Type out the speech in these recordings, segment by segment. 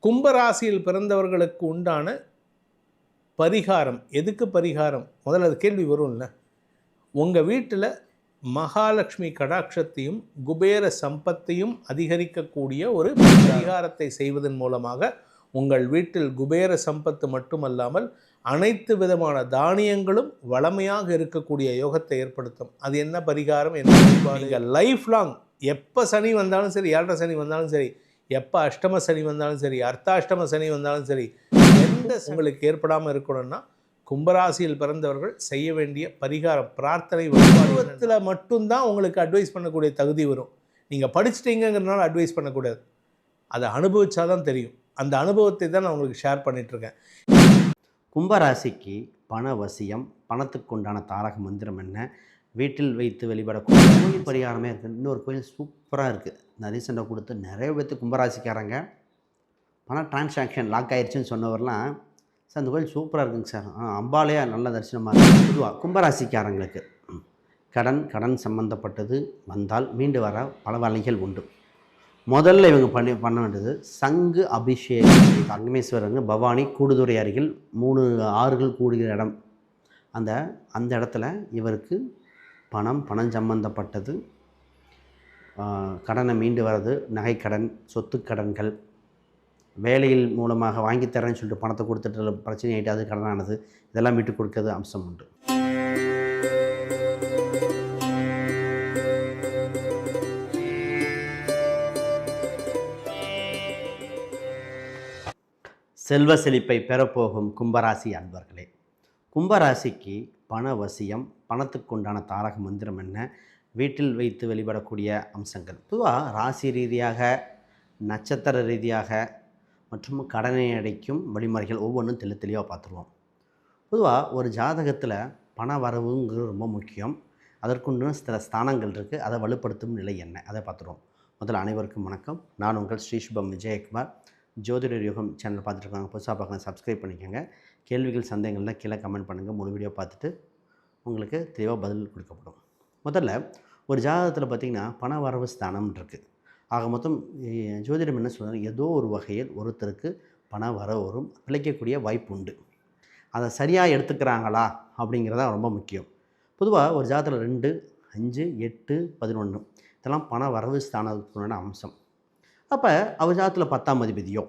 கும்பராசியில் பிறந்தவர்களுக்கு உண்டான பரிகாரம், எதுக்கு பரிகாரம்? முதல்ல அது கேள்வி வரும்ல. உங்கள் வீட்டில் மகாலட்சுமி கடாட்சத்தையும் குபேர சம்பத்தையும் அதிகரிக்கக்கூடிய ஒரு பரிகாரத்தை செய்வதன் மூலமாக உங்கள் வீட்டில் குபேர சம்பத்து மட்டுமல்லாமல் அனைத்து விதமான தானியங்களும் வளமையாக இருக்கக்கூடிய யோகத்தை ஏற்படுத்தும். அது என்ன பரிகாரம், என்ன வழிபாடு? லைஃப் லாங் எப்போ சனி வந்தாலும் சரி, 7.5 சனி வந்தாலும் சரி, எப்போ அஷ்டம சனி வந்தாலும் சரி, அர்த்தாஷ்டம சனி வந்தாலும் சரி, எந்த உங்களுக்கு ஏற்படாமல் இருக்கணும்னா கும்பராசியில் பிறந்தவர்கள் செய்ய வேண்டிய பரிகாரம், பிரார்த்தனை, வழிபாடுல மட்டும்தான் உங்களுக்கு அட்வைஸ் பண்ணக்கூடிய தகுதி வரும். நீங்கள் படிச்சுட்டீங்கிறதுனால அட்வைஸ் பண்ணக்கூடாது. அதை அனுபவிச்சாதான் தெரியும். அந்த அனுபவத்தை தான் நான் உங்களுக்கு ஷேர் பண்ணிகிட்ருக்கேன். கும்பராசிக்கு பணவசியம், பணத்துக்கு உண்டான தாரக மந்திரம் என்ன, வீட்டில் வைத்து வெளிப்படக்கூடிய கோயில் பரிகாரமே இருக்குது. இன்னொரு கோயில் சூப்பராக இருக்குது. நான் ரீசெண்டாக கொடுத்து நிறைய பேர்த்து கும்பராசிக்காரங்க பணம் டிரான்சாக்ஷன் லாக் ஆயிடுச்சுன்னு சொன்னவரெலாம், சார் அந்த கோயில் சூப்பராக இருக்குங்க சார், அம்பாலையா நல்ல தரிசனமாக இருக்குது. பொதுவாக கும்பராசிக்காரங்களுக்கு கடன் சம்பந்தப்பட்டது வந்தால் மீண்டு வர பல வழிகள் உண்டு. முதல்ல இவங்க பண்ண வேண்டியது சங்கு அபிஷேகம். அங்கமேஸ்வரங்க பவானி கூடுதுறை அருகில் 3 ஆறுகள் கூடுகிற இடம். அந்த இடத்துல இவருக்கு பணம் சம்பந்தப்பட்டது, கடனை மீண்டு வர்றது, நகைக்கடன், சொத்து கடன்கள், வேலையில் மூலமாக வாங்கி தரேன்னு சொல்லிட்டு பணத்தை கொடுத்துட்டு பிரச்சனை ஆகிட்டு அது கடனானது, இதெல்லாம் மீட்டு கொடுக்கறது அம்சம் உண்டு. செல்வ செழிப்பை பெறப்போகும் கும்பராசி அன்பர்களே, கும்பராசிக்கு பணவசியம், பணத்துக்குண்டான தாரக மந்திரம் என்ன, வீட்டில் வைத்து வெளிப்படக்கூடிய அம்சங்கள். பொதுவாக ராசி ரீதியாக, நட்சத்திர ரீதியாக மற்றும் கடனை அடைக்கும் வழிமுறைகள் ஒவ்வொன்றும் தெளிவாக பார்த்துருவோம். பொதுவாக ஒரு ஜாதகத்தில் பண வரவுங்கிறது ரொம்ப முக்கியம். அதற்குண்டான சில ஸ்தானங்கள் இருக்குது. அதை வலுப்படுத்தும் நிலை என்ன, அதை பார்த்துருவோம். முதல்ல அனைவருக்கும் வணக்கம். நான் உங்கள் ஸ்ரீசுபம் விஜயகுமார். ஜோதிடர் யோகம் சேனல் பார்த்துருக்காங்க, புதுசாக பார்க்கலாம், சப்ஸ்கிரைப் பண்ணிக்கோங்க. கேள்விகள் சந்தேகங்கள்லாம் கீழே கமெண்ட் பண்ணுங்கள். முழு வீடியோ பார்த்துட்டு உங்களுக்கு தெளிவாக பதில் கொடுக்கப்படும். முதல்ல ஒரு ஜாதகத்தில் பார்த்திங்கன்னா பண வரவு ஸ்தானம் இருக்குது. ஆக மொத்தம் ஜோதிடம் என்ன சொல்கிறாங்க, ஏதோ ஒரு வகையில் ஒருத்தருக்கு பண வரவு வரும், பிழைக்கக்கூடிய வாய்ப்பு உண்டு. அதை சரியாக எடுத்துக்கிறாங்களா அப்படிங்கிறதா ரொம்ப முக்கியம். பொதுவாக ஒரு ஜாதகத்தில் 2, 5, 8, 11 இதெல்லாம் பண வரவு ஸ்தானத்துக்குண்டான அம்சம். அப்போ அவர் ஜாதகத்தில் 10ஆம் அதிபதியோ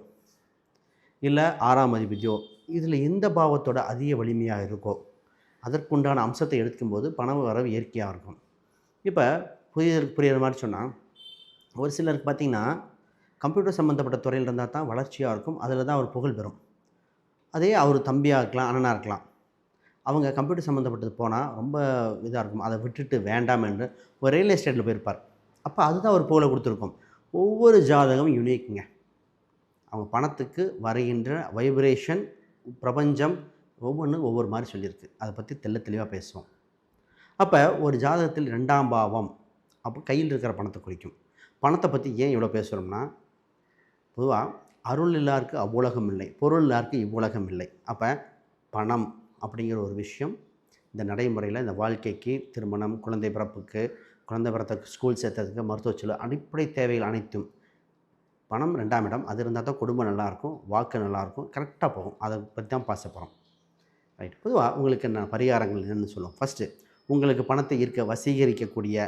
இல்லை 6ஆம் அதிபதியோ இதில் எந்த பாவத்தோட அதிக வலிமையாக இருக்கோ அதற்குண்டான அம்சத்தை எடுக்கும்போது பண வரவு இயற்கையாக இருக்கும். இப்போ புரியுற மாதிரி சொன்னால், ஒரு சிலருக்கு பார்த்திங்கன்னா கம்ப்யூட்டர் சம்மந்தப்பட்ட துறையில் இருந்தால் தான் வளர்ச்சியாக இருக்கும், அதில் தான் அவர் புகழ் பெறும். அதே அவர் தம்பியாக இருக்கலாம், அண்ணனாக இருக்கலாம், அவங்க கம்ப்யூட்டர் சம்மந்தப்பட்டது போனால் ரொம்ப இதாக இருக்கும், அதை விட்டுட்டு வேண்டாம் என்று ஒரு ரியல் எஸ்டேட்டில் போயிருப்பார். அப்போ அதுதான் அவர் புகழை கொடுத்துருக்கும். ஒவ்வொரு ஜாதகமும் யூனிக்குங்க. அவங்க பணத்துக்கு வருகின்ற வைப்ரேஷன், பிரபஞ்சம் ஒவ்வொன்றும் ஒவ்வொரு மாதிரி சொல்லியிருக்கு. அதை பற்றி தெளிவாக பேசுவோம். அப்போ ஒரு ஜாதகத்தில் 2ஆம் பாவம் அப்போ கையில் இருக்கிற பணத்தை குறிக்கும். பணத்தை பற்றி ஏன் இவ்வளோ பேசுகிறோம்னா, பொதுவாக அருள் இல்லாருக்கு அவ்வுலகம் இல்லை, பொருள் இல்லாருக்கு இவ்வுலகம் இல்லை. அப்போ பணம் அப்படிங்கிற ஒரு விஷயம் இந்த நடைமுறையில், இந்த வாழ்க்கைக்கு, திருமணம், குழந்தை பிறப்புக்கு, குழந்தை பிறத்துக்கு, ஸ்கூல் சேர்த்ததுக்கு, மருத்துவ செலவு, அடிப்படை தேவைகள் அனைத்தும் பணம் 2ஆம் இடம். அது இருந்தால் தான் குடும்பம் நல்லாயிருக்கும், வாக்கு நல்லாயிருக்கும், கரெக்டாக போகும். அதை பற்றி தான் பேச போகிறோம். ரைட். பொதுவாக உங்களுக்கு என்ன பரிகாரங்கள் என்னென்னு சொல்லுவோம். ஃபஸ்ட்டு உங்களுக்கு பணத்தை வசீகரிக்கக்கூடிய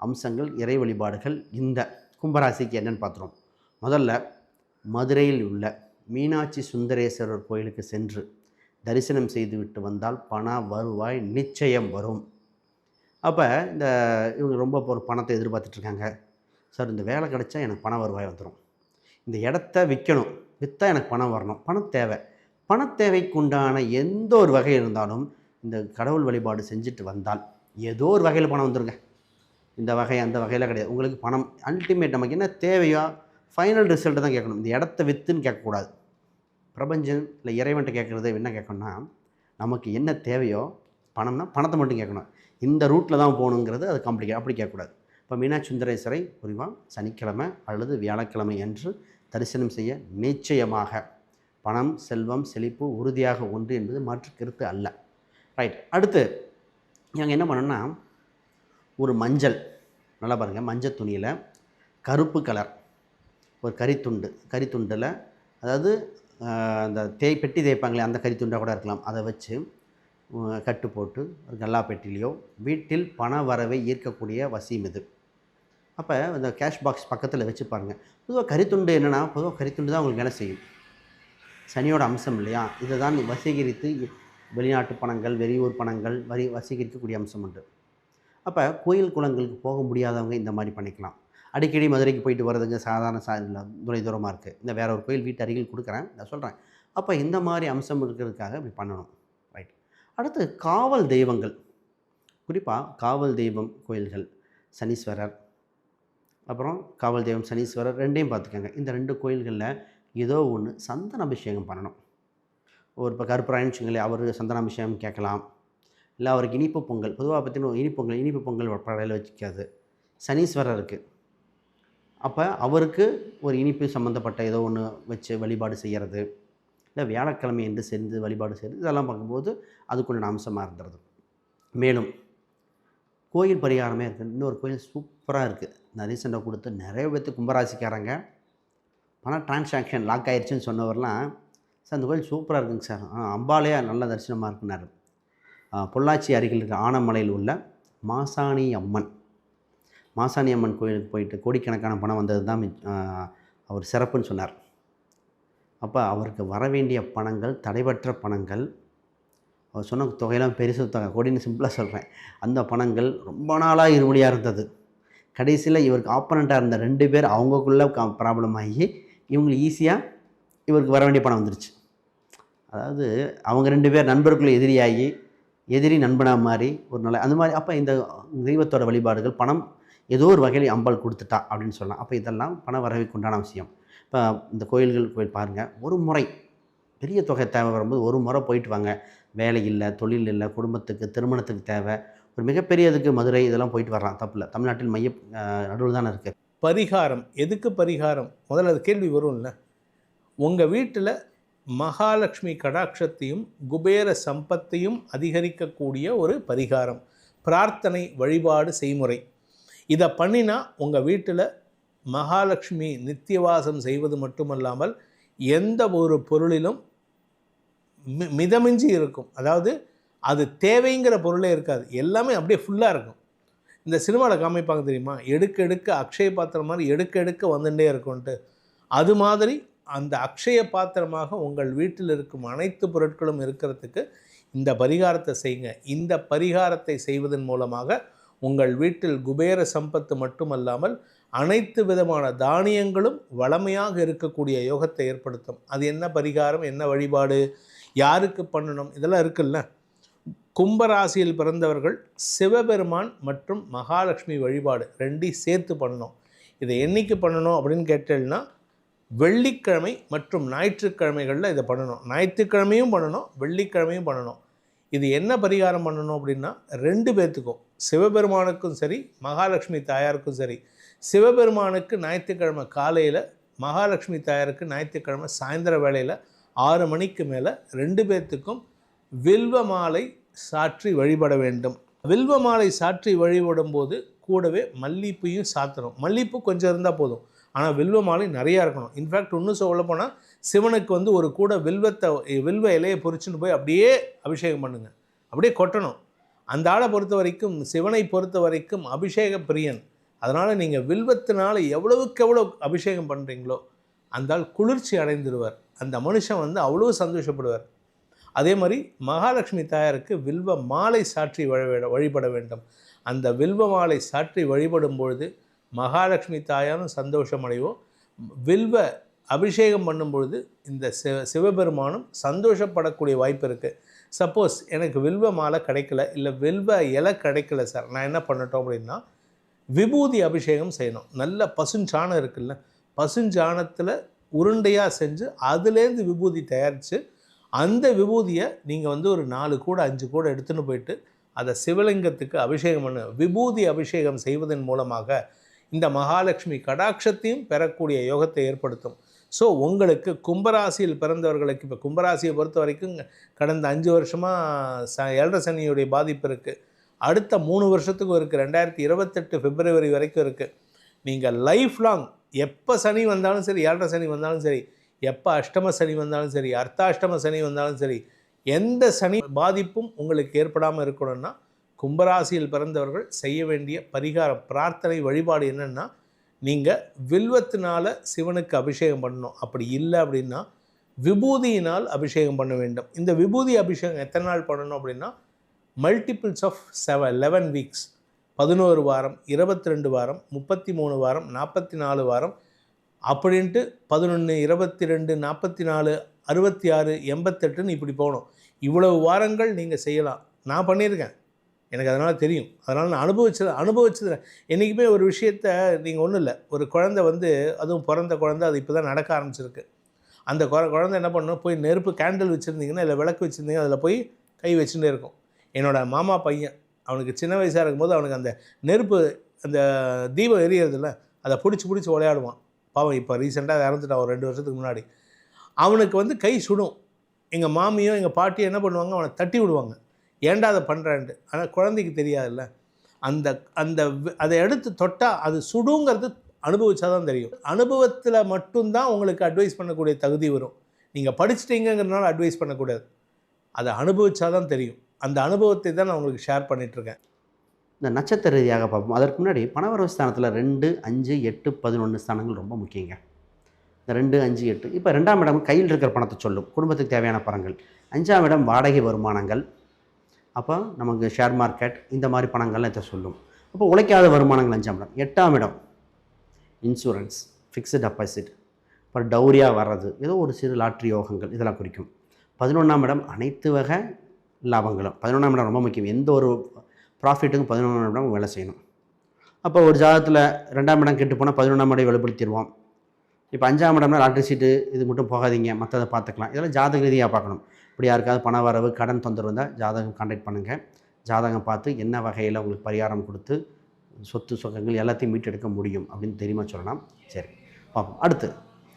அம்சங்கள், இறை வழிபாடுகள் இந்த கும்பராசிக்கு என்னென்னு பார்த்துருவோம். முதல்ல மதுரையில் உள்ள மீனாட்சி சுந்தரேஸ்வரர் கோயிலுக்கு சென்று தரிசனம் செய்துவிட்டு வந்தால் பண வருவாய் நிச்சயம் வரும். அப்போ இவங்க ரொம்ப ஒரு பணத்தை எதிர்பார்த்துட்ருக்காங்க. சார் இந்த வேலை கிடச்சா எனக்கு பண வருவாய் வந்துடும், இந்த இடத்த விற்கணும், விற்றா எனக்கு பணம் வரணும், பணம் தேவை. பணத்தேவைக்குண்டான எந்த ஒரு வகை இருந்தாலும் இந்த கடவுள் வழிபாடு செஞ்சுட்டு வந்தால் ஏதோ ஒரு வகையில் பணம் வந்துடுங்க. இந்த வகை அந்த வகையில் கிடையாது. உங்களுக்கு பணம் அல்டிமேட், நமக்கு என்ன தேவையோ ஃபைனல் ரிசல்ட்டு தான் கேட்கணும். இந்த இடத்த விற்றுன்னு கேட்கக்கூடாது. பிரபஞ்சம் இல்லை இறைவன்ட்ட கேட்குறது என்ன கேட்கணும்னா, நமக்கு என்ன தேவையோ பணம்னா பணத்தை மட்டும் கேட்கணும். இந்த ரூட்டில் தான் போகணுங்கிறது அது காம்ப்ளிகேட், அப்படி கேட்கக்கூடாது. இப்போ மீனாட்சி சுந்தரேஸ்வரை புரிவான் சனிக்கிழமை அல்லது வியாழக்கிழமை என்று தரிசனம் செய்ய நிச்சயமாக பணம், செல்வம், செழிப்பு உறுதியாக உண்டு என்பது மாற்று கருத்து அல்ல. ரைட். அடுத்து நாங்கள் என்ன பண்ணோம்னா, ஒரு மஞ்சள், நல்லா பாருங்கள், மஞ்சள் துணியில் கருப்பு கலர் ஒரு கரித்துண்டில் அதாவது அந்த பெட்டி தேய்ப்பாங்களே அந்த கரித்துண்டா கூட இருக்கலாம். அதை வச்சு கட்டு போட்டு ஒரு கல்லா பெட்டிலையோ வீட்டில் பண வரவை ஈர்க்கக்கூடிய வசியம் இது. அப்போ இந்த கேஷ் பாக்ஸ் பக்கத்தில் வச்சு பாருங்கள். பொதுவாக கரித்துண்டு என்னென்னா, பொதுவாக கரித்துண்டு தான் உங்களுக்கு வேலை செய்யும். சனியோட அம்சம் இல்லையா? இதை தான் வசீகரித்து வெளிநாட்டு பணங்கள், வெளியூர் பணங்கள் வசீகரிக்கக்கூடிய அம்சம் உண்டு. அப்போ கோயில் குளங்களுக்கு போக முடியாதவங்க இந்த மாதிரி பண்ணிக்கலாம். அடிக்கடி மதுரைக்கு போயிட்டு வர்றதுங்க சாதாரண துறை தூரமாக இருக்குது. இந்த வேற ஒரு கோயில் வீட்டு அருகில் கொடுக்குறேன், நான் சொல்கிறேன். அப்போ இந்த மாதிரி அம்சம் இருக்கிறதுக்காக இப்படி பண்ணணும். ரைட். அடுத்து காவல் தெய்வங்கள், குறிப்பாக காவல் தெய்வம் கோயில்கள், சனீஸ்வரர், அப்புறம் காவல் தெய்வம் சனீஸ்வரர் ரெண்டையும் பார்த்துக்கோங்க. இந்த 2 கோயில்களில் ஏதோ ஒன்று சந்தன அபிஷேகம் பண்ணணும். ஒரு இப்போ கருப்பராயன்னு வச்சுங்களேன், அவர் சந்தன அபிஷேகம் கேட்கலாம். இல்லை அவருக்கு இனிப்பு பொங்கல், பொதுவாக பார்த்தீங்கன்னா இனிப்பு பொங்கல் படையில் வச்சுக்காது. சனீஸ்வரருக்கு அப்போ அவருக்கு ஒரு இனிப்பு சம்மந்தப்பட்ட ஏதோ ஒன்று வச்சு வழிபாடு செய்கிறது, இல்லை வியாழக்கிழமை என்று சேர்ந்து வழிபாடு செய்கிறது, இதெல்லாம் பார்க்கும்போது அதுக்குள்ள அம்சமாக இருந்துறது. மேலும் கோயில் பரிகாரமே இருக்குது. இன்னொரு கோயில் சூப்பராக இருக்குது, நான் ரீசெண்டாக கொடுத்து நிறைய பேர்த்து கும்பராசிக்காரங்க பணம் டிரான்சாக்ஷன் லாக் ஆயிடுச்சுன்னு சொன்னவரெலாம், சார் அந்த கோயில் சூப்பராக இருக்குங்க சார், அம்பாலையா நல்ல தரிசனமாக இருக்குனாரு. பொள்ளாச்சி அருகில் இருக்கிற ஆனமலையில் உள்ள மாசாணி அம்மன் கோயிலுக்கு போயிட்டு கோடிக்கணக்கான பணம் வந்தது தான் அவர் சிறப்புன்னு சொன்னார். அப்போ அவருக்கு வர வேண்டிய பணங்கள், தடைபற்ற பணங்கள், அவர் சொன்ன தொகையெல்லாம் பெருசு தொகை, கோடின்னு சிம்பிளாக சொல்கிறேன், அந்த பணங்கள் ரொம்ப நாளாக இருமுடியாக இருந்தது. கடைசியில் இவருக்கு ஆப்பனண்ட்டாக இருந்த 2 பேர் அவங்களுக்குள்ளே ப்ராப்ளம் ஆகி இவங்களுக்கு ஈஸியாக இவருக்கு வர வேண்டிய பணம் வந்துருச்சு. அதாவது அவங்க 2 பேர் நண்பருக்குள்ளே எதிரியாகி எதிரி நண்பனாக மாதிரி ஒரு நாள் அந்த மாதிரி. அப்போ இந்த தெய்வத்தோட வழிபாடுகள் பணம் ஏதோ ஒரு வகையில் அம்பாள் கொடுத்துட்டா அப்படின்னு சொல்லலாம். அப்போ இதெல்லாம் பண வரவுக்கு உண்டான விஷயம். இப்போ இந்த கோயில் பாருங்கள், ஒரு முறை பெரிய தொகை தேவை வரும்போது ஒரு முறை போயிட்டு வாங்க. வேலை இல்லை, தொழில் இல்லை, குடும்பத்துக்கு திருமணத்துக்கு தேவை, ஒரு மிகப்பெரியதுக்கு மதுரை இதெல்லாம் போயிட்டு வரலாம், தப்பில்லை. தமிழ்நாட்டில் நடுவில் தானே இருக்குது. பரிகாரம் எதுக்கு பரிகாரம்? முதல்ல அது கேள்வி வரும்ல. உங்கள் வீட்டில் மகாலட்சுமி கடாட்சத்தையும் குபேர சம்பத்தையும் அதிகரிக்கக்கூடிய ஒரு பரிகாரம், பிரார்த்தனை, வழிபாடு, செய்முறை. இதை பண்ணினா உங்கள் வீட்டில் மகாலட்சுமி நித்தியவாசம் செய்வது மட்டுமல்லாமல் எந்த ஒரு பொருளிலும் மிதமிஞ்சி இருக்கும். அதாவது அது தேவைங்கிற பொருளே இருக்காது, எல்லாமே அப்படியே ஃபுல்லாக இருக்கும். இந்த சினிமாவில் காமிப்பாங்க தெரியுமா, எடுக்க எடுக்க அக்ஷய பாத்திரம் மாதிரி எடுக்க எடுக்க வந்துட்டே இருக்கும்ன்ட்டு. அது மாதிரி அந்த அக்ஷய பாத்திரமாக உங்கள் வீட்டில் இருக்கும் அனைத்து பொருட்களும் இருக்கிறதுக்கு இந்த பரிகாரத்தை செய்யுங்க. இந்த பரிகாரத்தை செய்வதன் மூலமாக உங்கள் வீட்டில் குபேர சம்பத்து மட்டுமல்லாமல் அனைத்து விதமான தானியங்களும் வளமையாக இருக்கக்கூடிய யோகத்தை ஏற்படுத்தும். அது என்ன பரிகாரம், என்ன வழிபாடு, யாருக்கு பண்ணணும், இதெல்லாம் இருக்குல்ல. கும்பராசியில் பிறந்தவர்கள் சிவபெருமான் மற்றும் மகாலட்சுமி வழிபாடு 2ஐயும் சேர்த்து பண்ணணும். இதை என்னைக்கு பண்ணணும் அப்படின்னு கேட்டேன்னா, வெள்ளிக்கிழமை மற்றும் ஞாயிற்றுக்கிழமைகளில் இதை பண்ணணும். ஞாயிற்றுக்கிழமையும் பண்ணணும், வெள்ளிக்கிழமையும் பண்ணணும். இது என்ன பரிகாரம் பண்ணணும் அப்படின்னா, 2 பேர்த்துக்கும், சிவபெருமானுக்கும் சரி மகாலட்சுமி தாயாருக்கும் சரி. சிவபெருமானுக்கு ஞாயிற்றுக்கிழமை காலையில், மகாலட்சுமி தாயாருக்கு ஞாயிற்றுக்கிழமை சாயந்தர வேளையில் 6 மணிக்கு மேலே 2 பேர்த்துக்கும் வில்வ மாலை சாற்றி வழிபட வேண்டும். வில்வ மாலை சாற்றி வழிபடும் போது கூடவே மல்லிப்பூயும் சாத்தணும். மல்லிப்பூ கொஞ்சம் இருந்தால் போதும், ஆனால் வில்வ மாலை நிறையா இருக்கணும். இன்ஃபேக்ட் இன்னும் சொல்ல போனால் சிவனுக்கு ஒரு கூட வில்வ இலையை பொறிச்சுன்னு போய் அப்படியே அபிஷேகம் பண்ணுங்கள், அப்படியே கொட்டணும். அந்த ஆளை பொறுத்த வரைக்கும், சிவனை பொறுத்த வரைக்கும் அபிஷேக பிரியன். அதனால் நீங்கள் வில்வத்தினால் எவ்வளவுக்கு எவ்வளோ அபிஷேகம் பண்ணுறீங்களோ அந்த ஆள் குளிர்ச்சி அடைந்துடுவார். அந்த மனுஷன் அவ்வளோ சந்தோஷப்படுவார். அதே மாதிரி மகாலட்சுமி தாயாருக்கு வில்வ மாலை சாற்றி வழிபட வேண்டும். அந்த வில்வ மாலை சாற்றி வழிபடும் பொழுது மகாலட்சுமி தாயாரும் சந்தோஷம் அடைவோம். வில்வ அபிஷேகம் பண்ணும்பொழுது இந்த சிவபெருமானும் சந்தோஷப்படக்கூடிய வாய்ப்பு இருக்குது. சப்போஸ் எனக்கு வில்வ மாலை கிடைக்கல, இல்லை வில்வ இலை கிடைக்கல சார், நான் என்ன பண்ணட்டும் அப்படின்னா, விபூதி அபிஷேகம் செய்யணும். நல்ல பசுஞ்சாணம் இருக்குல்ல, பசுஞ்சாணத்தில் உருண்டையாக செஞ்சு அதுலேருந்து விபூதி தயாரித்து அந்த விபூதியை நீங்கள் ஒரு 4 கூட 5 கூட எடுத்துன்னு போயிட்டு அதை சிவலிங்கத்துக்கு அபிஷேகம் பண்ணு. விபூதி அபிஷேகம் செய்வதன் மூலமாக இந்த மகாலட்சுமி கடாட்சத்தையும் பெறக்கூடிய யோகத்தை ஏற்படுத்தும். ஸோ உங்களுக்கு கும்பராசியில் பிறந்தவர்களுக்கு, இப்போ கும்பராசியை பொறுத்த வரைக்கும் கடந்த 5 வருஷமாக 7.5 சனியுடைய பாதிப்பு இருக்குது. அடுத்த 3 வருஷத்துக்கும் இருக்குது. 2028 பிப்ரவரி வரைக்கும் இருக்குது. நீங்கள் லைஃப் லாங் எப்போ சனி வந்தாலும் சரி, 7.5 சனி வந்தாலும் சரி, எப்போ அஷ்டம சனி வந்தாலும் சரி, அர்த்தாஷ்டம சனி வந்தாலும் சரி, எந்த சனி பாதிப்பும் உங்களுக்கு ஏற்படாமல் இருக்கணும்னா கும்பராசியில் பிறந்தவர்கள் செய்ய வேண்டிய பரிகாரம், பிரார்த்தனை, வழிபாடு என்னென்னா, நீங்கள் வில்வத்தினால் சிவனுக்கு அபிஷேகம் பண்ணணும். அப்படி இல்லை அப்படின்னா விபூதியினால் அபிஷேகம் பண்ண வேண்டும். இந்த விபூதி அபிஷேகம் எத்தனை நாள் பண்ணணும் அப்படின்னா மல்டிபிள்ஸ் ஆஃப் 11 வீக்ஸ், 11 வாரம், 22 வாரம், 33 வாரம், 44 வாரம் அப்படின்ட்டு 11, 22, 44, 66, 88ன்னு இப்படி போகணும். இவ்வளவு வாரங்கள் நீங்கள் செய்யலாம். நான் பண்ணியிருக்கேன், எனக்கு அதனால் தெரியும். அதனால் நான் அனுபவிச்சது என்றைக்குமே ஒரு விஷயத்தை நீங்கள் ஒன்றும் இல்லை, ஒரு குழந்தை வந்து அதுவும் பிறந்த குழந்தை அது இப்போ தான் நடக்க ஆரம்பிச்சிருக்கு. அந்த குழந்தை என்ன பண்ணணும், போய் நெருப்பு கேண்டில் வச்சுருந்தீங்கன்னா இல்லை விளக்கு வச்சுருந்தீங்க அதில் போய் கை வச்சுட்டே இருக்கும். என்னோடய மாமா பையன், அவனுக்கு சின்ன வயசாக இருக்கும்போது அவனுக்கு அந்த நெருப்பு, அந்த தீபம் எரியறதில்ல, அதை பிடிச்சி விளையாடுவான். பாவம் இப்போ ரீசெண்டாக இறந்துட்டான் ஒரு 2 வருஷத்துக்கு முன்னாடி. அவனுக்கு வந்து கை சுடும். எங்கள் மாமியோ எங்கள் பாட்டியோ என்ன பண்ணுவாங்க, அவனை தட்டி விடுவாங்க, ஏன்டா அதை பண்ணுறான்ட்டு. ஆனால் குழந்தைக்கு தெரியாதுல்ல, அந்த அந்த அதை எடுத்து தொட்டால் அது சுடுங்கிறது அனுபவிச்சா தான் தெரியும். அனுபவத்தில் மட்டும்தான் உங்களுக்கு அட்வைஸ் பண்ணக்கூடிய தகுதி வரும். நீங்கள் படிச்சிட்டீங்கிறதுனால அட்வைஸ் பண்ணக்கூடாது, அதை அனுபவிச்சா தான் தெரியும். அந்த அனுபவத்தை தான் நான் உங்களுக்கு ஷேர் பண்ணிகிட்ருக்கேன். இந்த நட்சத்திர ரீதியாக பார்ப்போம். அதற்கு முன்னாடி பணவரவு ஸ்தானத்தில் 2, 5, 8, 11 ஸ்தானங்கள் ரொம்ப முக்கியங்க. இந்த 2, 5, 8 இப்போ 2ஆம் இடம் கையில் இருக்கிற பணத்தை சொல்லும், குடும்பத்துக்கு தேவையான பணங்கள். 5ஆம் இடம் வாடகை வருமானங்கள், அப்போ நமக்கு ஷேர் மார்க்கெட் இந்த மாதிரி பணங்கள்லாம் இதை சொல்லும். அப்போ உழைக்காத வருமானங்கள் 5ஆம் இடம். 8ஆம் இடம் இன்சூரன்ஸ், ஃபிக்ஸ்டு டெபாசிட், அப்புறம் டௌரியாக வர்றது, ஏதோ ஒரு சிறு லாட்ரி யோகங்கள் இதெல்லாம் குறிக்கும். 11ஆம் இடம் அனைத்து வகை லாபங்களும். 11ஆம் இடம் ரொம்ப முக்கியம். எந்த ஒரு ப்ராஃபிட்டுக்கும் 11ஆம் இடம் வேலை செய்யணும். அப்போ ஒரு ஜாதகத்தில் 2ஆம் இடம் கெட்டு போனால் 11ஆம் இடம் வெளிப்படுத்திடுவோம். இப்போ 5ஆம் இடம்னா லாட்ரி சீட்டு இது மட்டும் போகாதீங்க, மற்றதை பார்த்துக்கலாம். இதெல்லாம் ஜாதக ரீதியாக பார்க்கணும். இப்படி யாருக்காவது பண வரவு, கடன் தொந்தரவு இருந்தால் ஜாதகம் கான்டாக்ட் பண்ணுங்கள். ஜாதகம் பார்த்து என்ன வகையில் உங்களுக்கு பரிகாரம் கொடுத்து சொத்து சொகங்கள் எல்லாத்தையும் மீட்டெடுக்க முடியும் அப்படின்னு தெரியுமா சொல்லலாம். சரி பார்ப்போம். அடுத்து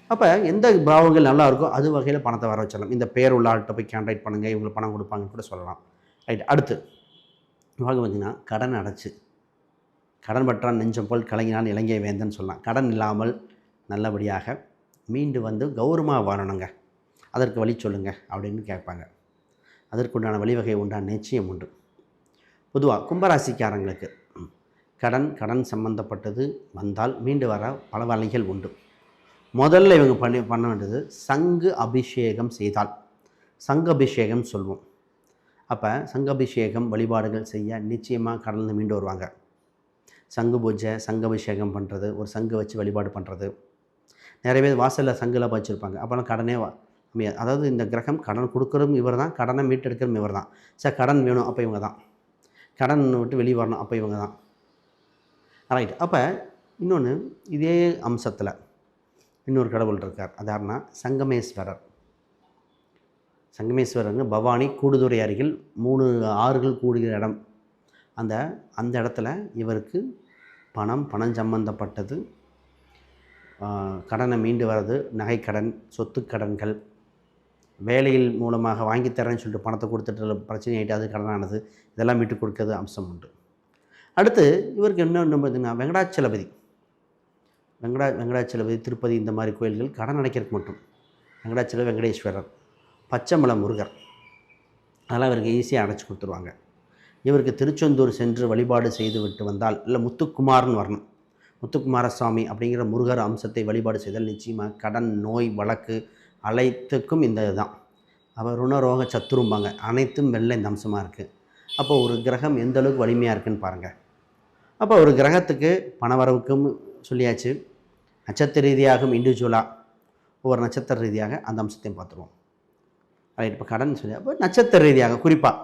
அப்போ எந்த பாவங்கள் நல்லா இருக்கோ அது வகையில் பணத்தை வர வச்சிடலாம். இந்த பேர் உள்ள ஆள்கிட்ட போய் கான்டாக்ட் பண்ணுங்கள், இவங்களுக்கு பணம் கொடுப்பாங்கன்னு கூட சொல்லலாம். ரைட். அடுத்து பார்த்திங்கன்னா கடன் அடைச்சி, கடன் பற்றான் நெஞ்சம் போல் கலங்கினான் இலங்கை வேந்தன் சொல்லலாம். கடன் இல்லாமல் நல்லபடியாக மீண்டு வந்து கௌரவமாக வாழணுங்க, அதற்கு வழி சொல்லுங்கள் அப்படின்னு கேட்பாங்க. அதற்குண்டான வழிவகை உண்டான நிச்சயம் உண்டு. பொதுவாக கும்பராசிக்காரங்களுக்கு கடன் சம்பந்தப்பட்டது வந்தால் மீண்டு வர பல வழிகள் உண்டு. முதல்ல இவங்க பண்ண வேண்டியது சங்கு அபிஷேகம் செய்தால், சங்கு அபிஷேகம் சொல்வோம். அப்போ சங்கு அபிஷேகம் வழிபாடுகள் செய்ய நிச்சயமாக கடலில் மீண்டு வருவாங்க. சங்கு பூஜை, சங்கு அபிஷேகம் பண்ணுறது, ஒரு சங்கு வச்சு வழிபாடு பண்ணுறது. நிறைய பேர் வாசலில் சங்குலாம் வச்சுருப்பாங்க, அப்போலாம் கடனே அமையாது. அதாவது இந்த கிரகம் கடன் கொடுக்குறதும் இவர் தான், கடனை மீட்டெடுக்கிறதும் இவர் தான். சார் கடன் வேணும் அப்போ இவங்க தான், கடன் விட்டு வெளியே வரணும் அப்போ இவங்க தான். ரைட். அப்போ இன்னொன்று இதே அம்சத்தில் இன்னொரு கடவுள் இருக்கார், அதாருன்னா சங்கமேஸ்வரர். சங்கமேஸ்வரர்னு பவானி கூடுதுறை அருகில் 3 ஆறுகள் கூடுகிற இடம். அந்த இடத்துல இவருக்கு பணம் சம்பந்தப்பட்டது, கடனை மீண்டு வர்றது, நகைக்கடன், சொத்து கடன்கள், வேலையில் மூலமாக வாங்கி தரேன்னு சொல்லிட்டு பணத்தை கொடுத்துட்டு பிரச்சனை ஆகிட்டு அது கடனானது, இதெல்லாம் மீட்டு கொடுக்கறது அம்சம் உண்டு. அடுத்து இவருக்கு என்ன பார்த்தீங்கன்னா வெங்கடாச்சலபதி, திருப்பதி இந்த மாதிரி கோயில்கள் கடன் அடைக்கிறதுக்கு மட்டும். வெங்கடாச்சல வெங்கடேஸ்வரர், பச்சைமலை முருகர், அதெல்லாம் இவருக்கு ஈஸியாக அடைச்சி கொடுத்துருவாங்க. இவருக்கு திருச்செந்தூர் சென்று வழிபாடு செய்து விட்டு வந்தால், இல்லை முத்துக்குமார்னு வரணும், முத்துக்குமாரசாமி அப்படிங்கிற முருகர் அம்சத்தை வழிபாடு செய்தால் நிச்சயமாக கடன், நோய், வழக்கு அனைத்துக்கும் இந்த இதுதான். அப்போ ருணரோக சத்துரும்பாங்க, அனைத்தும் வெள்ளை இந்த அம்சமாக இருக்குது. அப்போ ஒரு கிரகம் எந்த அளவுக்கு வலிமையாக இருக்குதுன்னு பாருங்கள். அப்போ ஒரு கிரகத்துக்கு பணவரவுக்கும் சொல்லியாச்சு, நட்சத்திர ரீதியாகவும் இண்டிவிஜுவலாக ஒவ்வொரு நட்சத்திர ரீதியாக அந்த அம்சத்தையும் பார்த்துருவோம். ரைட். இப்போ கடன் சொல்லி அப்போ நட்சத்திர ரீதியாக குறிப்பாக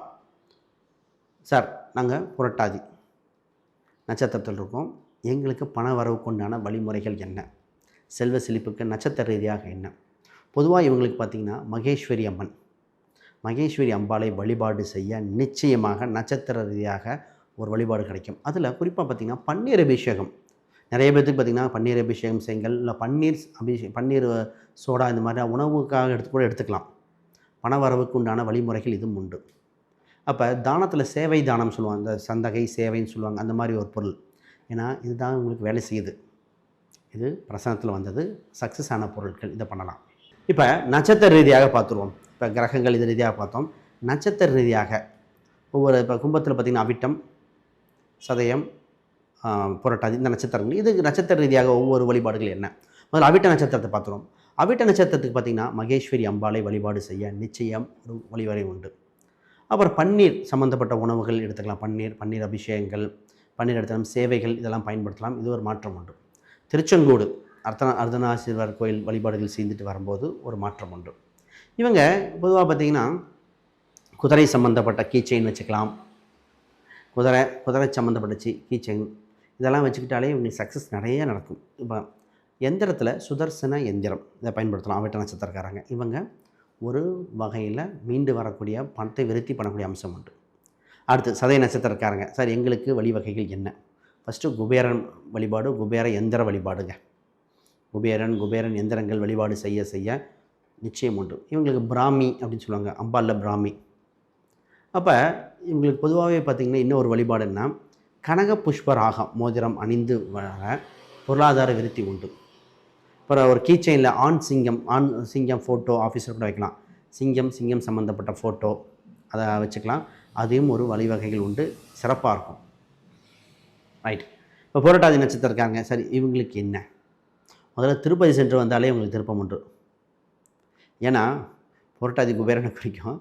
சார் நாங்கள் புரட்டாதி நட்சத்திரத்தில் இருக்கோம், எங்களுக்கு பண வரவுக்கு உண்டான வழிமுறைகள் என்ன, செல்வ செழிப்புக்கு நட்சத்திர ரீதியாக என்ன. பொதுவாக இவங்களுக்கு பார்த்திங்கன்னா மகேஸ்வரி அம்பாளை வழிபாடு செய்ய நிச்சயமாக நட்சத்திர ரீதியாக ஒரு வழிபாடு கிடைக்கும். அதில் குறிப்பாக பார்த்திங்கன்னா பன்னீர் அபிஷேகம், நிறைய பேர்த்துக்கு பார்த்திங்கன்னா பன்னீர் அபிஷேகம் செய்யுங்கள், இல்லை பன்னீர் சோடா இந்த மாதிரி உணவுக்காக எடுத்துக்கலாம். பண வரவுக்கு உண்டான வழிமுறைகள் இதுவும் உண்டு. அப்போ தானத்தில் சேவை தானம் சொல்லுவாங்க, இந்த சந்தகை சேவைன்னு சொல்லுவாங்க, அந்த மாதிரி ஒரு பொருள். ஏன்னா இதுதான் உங்களுக்கு வேலை செய்யுது, இது பிரசனத்தில் வந்தது, சக்ஸஸ் ஆன பொருட்கள், இதை பண்ணலாம். இப்போ நட்சத்திர ரீதியாக பார்த்துருவோம். இப்போ கிரகங்கள் இது ரீதியாக பார்த்தோம். நட்சத்திர ரீதியாக ஒவ்வொரு இப்போ கும்பத்தில் பார்த்திங்கன்னா அவிட்டம், சதயம், புரட்டாதி இந்த நட்சத்திரங்கள். இது நட்சத்திர ரீதியாக ஒவ்வொரு வழிபாடுகள் என்ன? முதல்ல அவிட்ட நட்சத்திரத்தை பார்த்துருவோம். அவிட்ட நட்சத்திரத்துக்கு பார்த்திங்கன்னா மகேஸ்வரி அம்பாளை வழிபாடு செய்ய நிச்சயம் ஒரு வழிவகை உண்டு. அப்புறம் பன்னீர் சம்மந்தப்பட்ட உணவுகள் எடுத்துக்கலாம். பன்னீர் அபிஷேகங்கள், பன்னீர் எடுத்துக்கலாம், சேவைகள் இதெல்லாம் பயன்படுத்தலாம். இது ஒரு மாற்றம் உண்டு. திருச்செங்கோடு அர்த்தநாரீஸ்வரர் கோயில் வழிபாடுகள் செய்துட்டு வரும்போது ஒரு மாற்றம் உண்டு. இவங்க பொதுவாக பார்த்திங்கன்னா குதிரை சம்மந்தப்பட்ட கீச்செயின் வச்சுக்கலாம். குதிரை சம்மந்தப்பட்ட கீச்செயின் இதெல்லாம் வச்சுக்கிட்டாலே இவங்களுக்கு சக்ஸஸ் நிறைய நடக்கும். இப்போ எந்திரத்தில் சுதர்சன எந்திரம் இதை பயன்படுத்தலாம். அவிட்ட நட்சத்திரக்காரங்க இவங்க ஒரு வகையில் மீண்டு வரக்கூடிய பணத்தை விருத்தி பண்ணக்கூடிய அம்சம் உண்டு. அடுத்து சதய நட்சத்திரக்காரங்க, சார் எங்களுக்கு வழிவகைகள் என்ன? ஃபஸ்ட்டு குபேரன் வழிபாடு, குபேர எந்திர வழிபாடுங்க. குபேரன் எந்திரங்கள் வழிபாடு செய்ய நிச்சயம் உண்டு. இவங்களுக்கு பிராமி அப்படின்னு சொல்லுவாங்க, அம்பாலில் பிராமி. அப்போ இவங்களுக்கு பொதுவாகவே பார்த்திங்கன்னா இன்னொரு வழிபாடுன்னா கனக புஷ்பராகம் மோதிரம் அணிந்து வர பொருளாதார விருத்தி உண்டு. அப்புறம் ஒரு கீச்செயினில் ஆண் சிங்கம் ஃபோட்டோ ஆஃபீஸில் கூட வைக்கலாம். சிங்கம் சம்மந்தப்பட்ட ஃபோட்டோ அதை வச்சுக்கலாம். அதையும் ஒரு வழிவகைகள் உண்டு, சிறப்பாக இருக்கும். ரைட். இப்போ புரட்டாதி நட்சத்திரக்காரங்க, சரி இவங்களுக்கு என்ன? முதல்ல திருப்பதி சென்று வந்தாலே இவங்களுக்கு திருப்பம் உண்டு. ஏன்னா புரட்டாதி குபேரனை குறிக்கும்.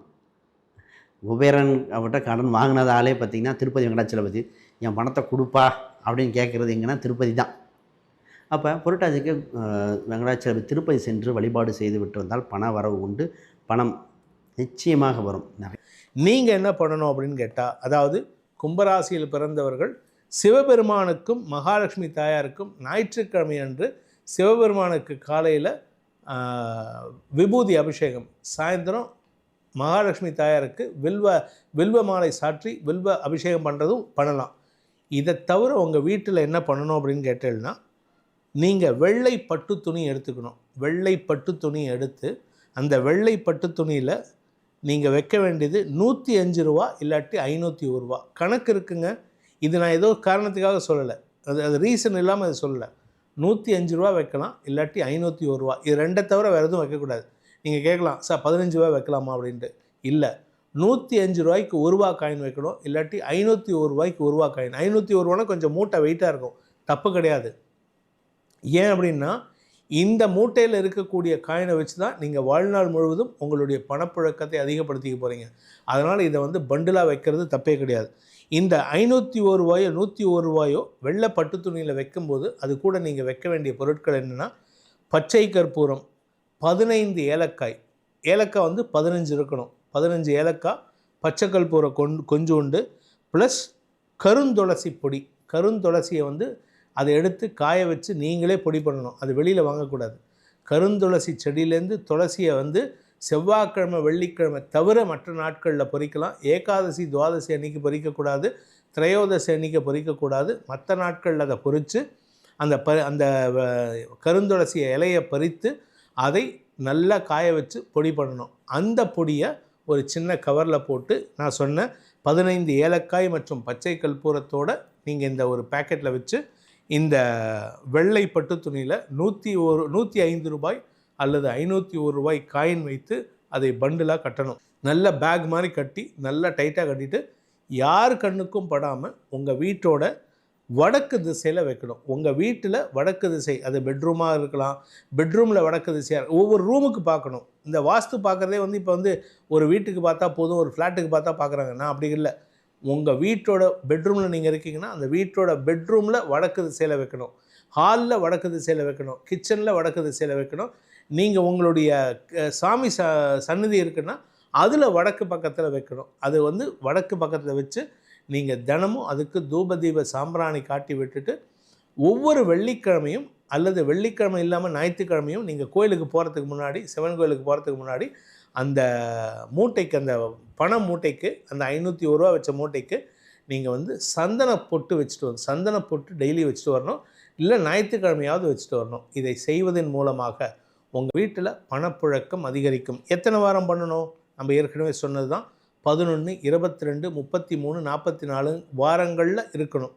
குபேரன் அவர்கிட்ட கடன் வாங்கினதாலே பார்த்திங்கன்னா திருப்பதி வெங்கடாச்சலபதி என் பணத்தை கொடுப்பா அப்படின்னு கேட்குறது எங்கன்னா திருப்பதி தான். அப்போ புரட்டாதிக்கு வெங்கடாச்சலபதி திருப்பதி சென்று வழிபாடு செய்து விட்டு வந்தால் பண வரவு உண்டு, பணம் நிச்சயமாக வரும். நீங்கள் என்ன பண்ணணும் அப்படின்னு கேட்டால், அதாவது கும்பராசியில் பிறந்தவர்கள் சிவபெருமானுக்கும் மகாலட்சுமி தாயாருக்கும் ஞாயிற்றுக்கிழமை அன்று சிவபெருமானுக்கு காலையில் விபூதி அபிஷேகம், சாயந்தரம் மகாலட்சுமி தாயாருக்கு வில்வ மாலை சாற்றி வில்வ அபிஷேகம் பண்ணுறதும் பண்ணலாம். இதை தவிர உங்கள் வீட்டில் என்ன பண்ணணும் அப்படின்னு கேட்டீங்கன்னா, நீங்கள் வெள்ளை பட்டு துணி எடுத்துக்கணும். வெள்ளை பட்டு துணி எடுத்து அந்த வெள்ளை பட்டு துணியில் நீங்கள் வைக்க வேண்டியது 105 ரூபா இல்லாட்டி 501 ரூபா கணக்கு இருக்குங்க. இது நான் ஏதோ காரணத்துக்காக சொல்லலை, அது ரீசன் இல்லாமல் அதை சொல்லலை. 105 ரூபா வைக்கலாம், இல்லாட்டி 501 ரூபா. இது ரெண்டை தவிர வேறு எதுவும் வைக்கக்கூடாது. நீங்கள் கேட்கலாம், சார் 15 ரூபா வைக்கலாமா அப்படின்ட்டு. இல்லை, 105 ரூபாய்க்கு 1 ரூபா காயின் வைக்கணும், இல்லாட்டி 501 ரூபாய்க்கு 1 ரூபா காயின். 501 ரூபானா கொஞ்சம் மூட்டை வெயிட்டாக இருக்கும், தப்பு கிடையாது. ஏன் அப்படின்னா இந்த மூட்டையில் இருக்கக்கூடிய காயினை வச்சு தான் நீங்கள் வாழ்நாள் முழுவதும் உங்களுடைய பணப்புழக்கத்தை அதிகப்படுத்திக்க போகிறீங்க. அதனால் இதை பண்டிலாக வைக்கிறது தப்பே கிடையாது. இந்த 501 ரூபாயோ 101 ரூபாயோ வெள்ளை பட்டு துணியில் வைக்கும்போது அது கூட நீங்கள் வைக்க வேண்டிய பொருட்கள் என்னென்னா, பச்சை கற்பூரம், 15 ஏலக்காய் 15 இருக்கணும், 15 ஏலக்காய், பச்சை கற்பூரம் கொஞ்சோண்டு, ப்ளஸ் கருந்துளசி பொடி. கருந்துளசியை அதை எடுத்து காய வச்சு நீங்களே பொடி பண்ணணும், அது வெளியில் வாங்கக்கூடாது. கருந்துளசி செடியிலேருந்து துளசியை செவ்வாய்க்கிழமை வெள்ளிக்கிழமை தவிர மற்ற நாட்களில் பொறிக்கலாம். ஏகாதசி துவாதசி அன்றைக்கி பொறிக்கக்கூடாது, திரையோதசி அன்றைக்கி பொறிக்கக்கூடாது. மற்ற நாட்களில் அதை பொறித்து அந்த கருந்துளசி இலையை பறித்து அதை நல்லா காய வச்சு பொடி பண்ணணும். அந்த பொடியை ஒரு சின்ன கவரில் போட்டு நான் சொன்ன 15 ஏலக்காய் மற்றும் பச்சை கற்பூரத்தோடு நீங்கள் இந்த ஒரு பேக்கெட்டில் வச்சு இந்த வெள்ளை பட்டு துணியில் 105 ரூபாய் அல்லது 501 ரூபாய் காயின் வைத்து அதை பண்டிலாக கட்டணும். நல்ல பேக் மாதிரி கட்டி நல்லா டைட்டாக கட்டிட்டு யார் கண்ணுக்கும் படாமல் உங்கள் வீட்டோட வடக்கு திசையில் வைக்கணும். உங்கள் வீட்டில் வடக்கு திசை, அது பெட்ரூமாக இருக்கலாம், பெட்ரூமில் வடக்கு திசையாக, ஒவ்வொரு ரூமுக்கு பார்க்கணும். இந்த வாஸ்து பார்க்குறதே இப்போ ஒரு வீட்டுக்கு பார்த்தா போதும், ஒரு ஃப்ளாட்டுக்கு பார்த்தா பார்க்குறாங்க. நான் அப்படி இல்லை. உங்கள் வீட்டோட பெட்ரூமில் நீங்கள் இருக்கீங்கன்னா அந்த வீட்டோட பெட்ரூமில் வடக்கு திசையில் வைக்கணும், ஹாலில் வடக்கு திசையில் வைக்கணும், கிச்சனில் வடக்கு திசையில் வைக்கணும். நீங்கள் உங்களுடைய சாமி சன்னதி இருக்குன்னா அதில் வடக்கு பக்கத்தில் வைக்கணும். அது வடக்கு பக்கத்தில் வச்சு நீங்கள் தினமும் அதுக்கு தூப தீப சாம்பிராணி காட்டி விட்டுட்டு ஒவ்வொரு வெள்ளிக்கிழமையும் அல்லது வெள்ளிக்கிழமை இல்லாமல் ஞாயிற்றுக்கிழமையும் நீங்கள் கோயிலுக்கு போகிறதுக்கு முன்னாடி, சிவன் கோயிலுக்கு போகிறதுக்கு முன்னாடி அந்த மூட்டைக்கு, அந்த பண மூட்டைக்கு, அந்த 501 ரூபா வச்ச மூட்டைக்கு நீங்கள் சந்தன பொட்டு வச்சுட்டு வரணும். சந்தன பொட்டு டெய்லி வச்சுட்டு வரணும், இல்லை ஞாயிற்றுக்கிழமையாவது வச்சுட்டு வரணும். இதை செய்வதன் மூலமாக உங்கள் வீட்டில் பணப்புழக்கம் அதிகரிக்கும். எத்தனை வாரம் பண்ணணும்? நம்ம ஏற்கனவே சொன்னது தான், 11, 22, 33, 44 வாரங்களில் இருக்கணும்.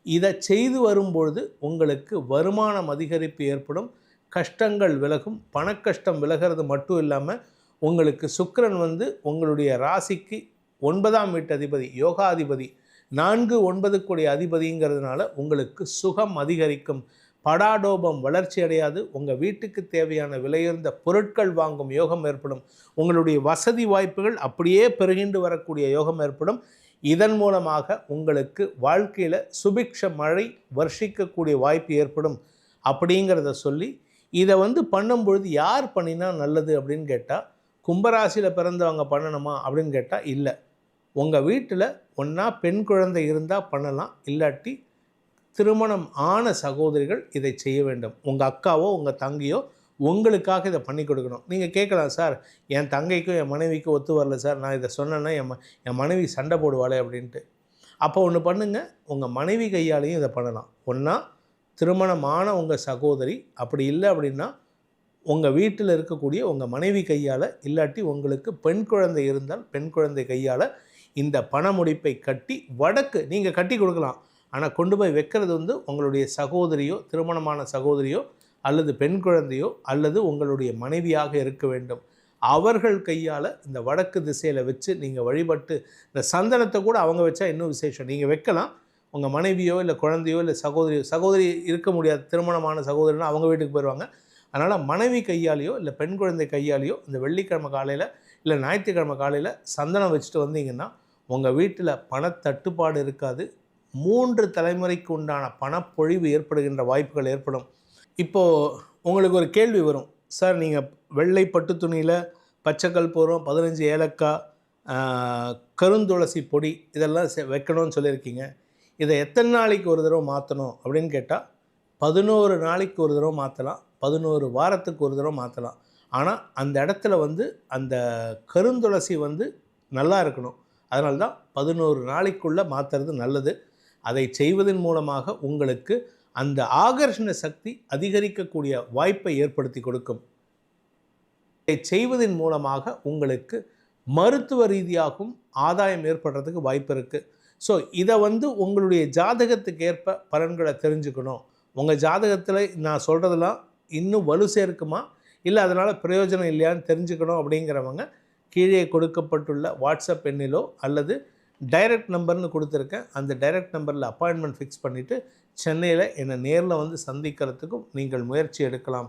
இதை செய்து வரும்பொழுது உங்களுக்கு வருமானம் அதிகரிப்பு ஏற்படும், கஷ்டங்கள் விலகும். பணக்கஷ்டம் விலகிறது மட்டும் இல்லாமல் உங்களுக்கு சுக்கிரன் வந்து உங்களுடைய ராசிக்கு 9ஆம் வீட்டு அதிபதி, யோகாதிபதி, 4, 9 கூடிய அதிபதிங்கிறதுனால உங்களுக்கு சுகம் அதிகரிக்கும். படாடோபம் வளர்ச்சி அடையாது. உங்கள் வீட்டுக்கு தேவையான விலையுயர்ந்த பொருட்கள் வாங்கும் யோகம் ஏற்படும். உங்களுடைய வசதி வாய்ப்புகள் அப்படியே பெருகிண்டு வரக்கூடிய யோகம் ஏற்படும். இதன் மூலமாக உங்களுக்கு வாழ்க்கையில் சுபிக்ஷ மழை வர்ஷிக்கக்கூடிய வாய்ப்பு ஏற்படும் அப்படிங்கிறத சொல்லி, இதை வந்து பண்ணும்பொழுது யார் பண்ணினா நல்லது அப்படின்னு கேட்டால், கும்பராசியில் பிறந்தவங்க பண்ணணுமா அப்படின்னு கேட்டால் இல்லை. உங்கள் வீட்டில் ஒன்றா பெண் குழந்தை இருந்தால் பண்ணலாம், இல்லாட்டி திருமணம் ஆன சகோதரிகள் இதை செய்ய வேண்டும். உங்கள் அக்காவோ உங்கள் தங்கையோ உங்களுக்காக இதை பண்ணி கொடுக்கணும். நீங்கள் கேட்கலாம், சார் என் தங்கைக்கும் என் மனைவிக்கும் ஒத்து வரல சார், நான் இதை சொன்னேன்னா என் மனைவி சண்டை போடுவாளே அப்படின்ட்டு. அப்போ ஒன்று பண்ணுங்கள், உங்கள் மனைவி கையாலையும் இதை பண்ணலாம். ஒன்றா திருமணமான உங்கள் சகோதரி, அப்படி இல்லை அப்படின்னா உங்கள் வீட்டில் இருக்கக்கூடிய உங்கள் மனைவி கையால், இல்லாட்டி உங்களுக்கு பெண் குழந்தை இருந்தால் பெண் குழந்தை கையால் இந்த பண முடிப்பை கட்டி வடக்கு நீங்கள் கட்டி கொடுக்கலாம். ஆனால் கொண்டு போய் வைக்கிறது வந்து உங்களுடைய சகோதரியோ, திருமணமான சகோதரியோ, அல்லது பெண் குழந்தையோ, அல்லது உங்களுடைய மனைவியாக இருக்க வேண்டும். அவர்கள் கையால் இந்த வடக்கு திசையில் வச்சு நீங்கள் வழிபட்டு, இந்த சந்தனத்தை கூட அவங்க வச்சா இன்னும் விசேஷம். நீங்கள் வைக்கலாம், உங்கள் மனைவியோ இல்லை குழந்தையோ இல்லை சகோதரி இருக்க முடியாது, திருமணமான சகோதரினா அவங்க வீட்டுக்கு போயிடுவாங்க. அதனால் மனைவி கையாலேயோ இல்லை பெண் குழந்தை கையாலேயோ இந்த வெள்ளிக்கிழமை காலையில் இல்லை ஞாயிற்றுக்கிழமை காலையில் சந்தனம் வச்சுட்டு வந்தீங்கன்னா உங்கள் வீட்டில் பணத்தட்டுப்பாடு இருக்காது. 3 தலைமுறைக்கு உண்டான பணப்பொழிவு ஏற்படுகின்ற வாய்ப்புகள் ஏற்படும். இப்போது உங்களுக்கு ஒரு கேள்வி வரும், சார் நீங்கள் வெள்ளை பட்டு துணியில் பச்சைக்கல் பூரம், 15 ஏலக்காய், கருந்துளசி பொடி இதெல்லாம் வைக்கணும்னு சொல்லியிருக்கீங்க. இதை எத்தனை நாளைக்கு ஒரு தடவை மாற்றணும் அப்படின்னு கேட்டால், 11 நாளைக்கு ஒரு தடவை மாற்றலாம், 11 வாரத்துக்கு ஒரு தடவை மாற்றலாம். ஆனால் அந்த இடத்துல வந்து அந்த கருந்துளசி வந்து நல்லா இருக்கணும். அதனால தான் 11 நாளைக்குள்ளே மாற்றுறது நல்லது. அதை செய்வதன் மூலமாக உங்களுக்கு அந்த ஆகர்ஷண சக்தி அதிகரிக்கக்கூடிய வாய்ப்பை ஏற்படுத்தி கொடுக்கும். இதை செய்வதன் மூலமாக உங்களுக்கு மருத்துவ ரீதியாகவும் ஆதாயம் ஏற்படுறதுக்கு வாய்ப்பு இருக்குது. ஸோ இதை வந்து உங்களுடைய ஜாதகத்துக்கு ஏற்ப பலன்களை தெரிஞ்சுக்கணும். உங்கள் ஜாதகத்தில் நான் சொல்கிறதெல்லாம் இன்னும் வலு சேர்க்குமா இல்லை அதனால் பிரயோஜனம் இல்லையான்னு தெரிஞ்சுக்கணும் அப்படிங்கிறவங்க கீழே கொடுக்கப்பட்டுள்ள வாட்ஸ்அப் எண்ணிலோ அல்லது டைரக்ட் நம்பர்னு கொடுத்துருக்கேன், அந்த டைரக்ட் நம்பரில் அப்பாயின்மெண்ட் ஃபிக்ஸ் பண்ணிவிட்டு சென்னையில் என்னை நேரில் வந்து சந்திக்கிறதுக்கும் நீங்கள் முயற்சி எடுக்கலாம்.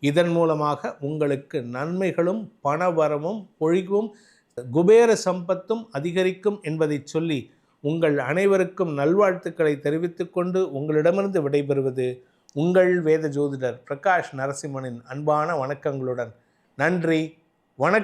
இதன் மூலமாக உங்களுக்கு நன்மைகளும் பணவரமும் பொழிவும் குபேர சம்பத்தும் அதிகரிக்கும் என்பதை சொல்லி உங்கள் அனைவருக்கும் நல்வாழ்த்துக்களை தெரிவித்துக்கொண்டு உங்களிடமிருந்து விடைபெறுவது உங்கள் வேத ஜோதிடர் பிரகாஷ் நரசிம்மனின் அன்பான வணக்கங்களுடன். நன்றி, வணக்கம்.